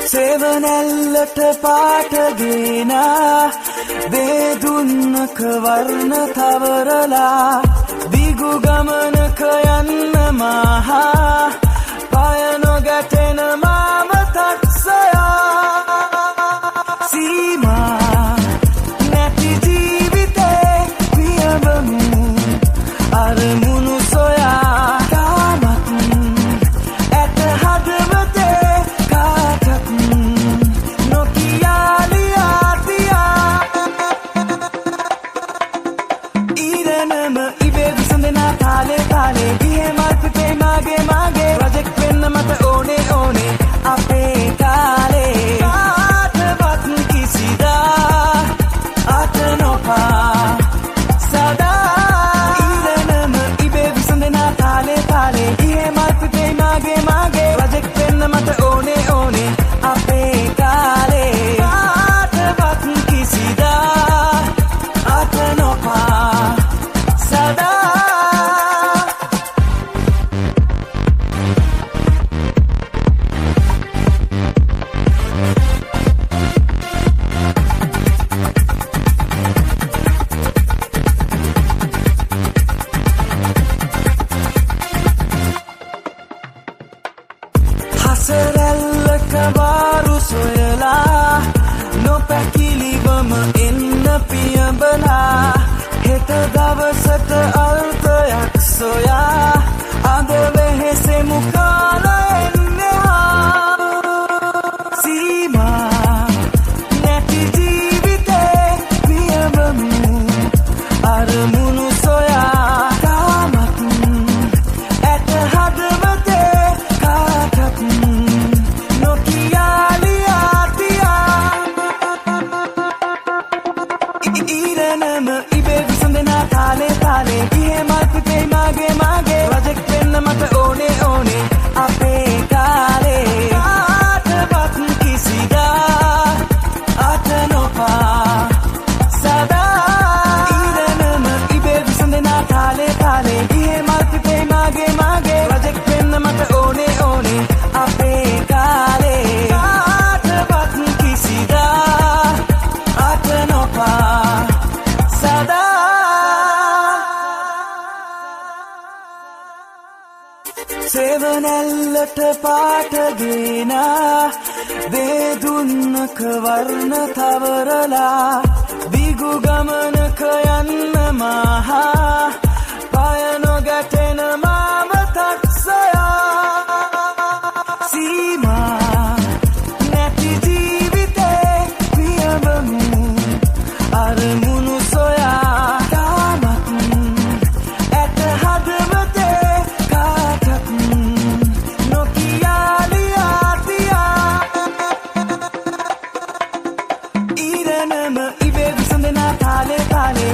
සෙවනැල්ලට පාට ගේනා වේදුන්නක වර්ණ තවරලා දිගු ගමනක යන්න මහා පය නොගැටෙන මාවතක් සොයා සීමා නැති ජීවිතේ පියවමු අරමුණු සොයා තාමත් ඇත හදවතේ කාටත් නොකියා ලියා තියා ඊරණම ඉබේ විසඳන තාලේ තාලේ ගියේ මල්පිතේ මාගේ මාගේ ප්‍රොජෙක්ට් වෙන්න මට ඕනේ ඕනේ අපේ කාලේ කාටවත් කිසිදා අත නොපා සදා ඊරණම ඉබේ විසඳන තාලේ තාලේ ගියේ මල්පිතේ මාගේ මාගේ ප්‍රොජෙක්ට් වෙන්න මට ඕනේ ඕනේ අපේ කාලේ කාටවත් කිසිදා අත නොපා සදා හසරැල්ලක වාරු සොයලා නොපැකිලිවම එන්න පියඹලා හෙට දවසට අර්ථයක් සොයා අද වෙහෙසෙමු කාලෙන්න සීමා නැති ජීවිතේ පියඹමු අරමුණු සොයා තාමත් ඇත හදවතේ කාටත් නොකියා ලියා තියා ඊරණම ඉබේ විසඳන තාලේ තාලේ ගියේ මල්පිතේ මාගේ මාගේ ප්‍රොජෙක්ට් වෙන්න මට ඕනේ ඕනේ අපේ කාලේ කාටවත් කිසිදා අත නොපා සදා ඊරණම ඉබේ විසඳන තාලේ තාලේ ගියේ මල්පිතේ මාගේ මාගේ ප්‍රොජෙක්ට් වෙන්න මට ඕනේ ඕනේ අපේ කාලේ කාටවත් කිසිදා අත නොපා සදා සෙවනැල්ලට පාට ගේනා වේදුන්නක වර්ණ තවරලා දිගු ගමනක යන්න මහා පය නොගැටෙන මාවතක් සොයා සීමා නැති ජීවිතේ පියවමු අරමුණු සොයා තාමත් ඇත හදවතේ කාටත් නොකියා ලියා තියා ඊරණම ඉබේ විසඳන තාලේ තාලේ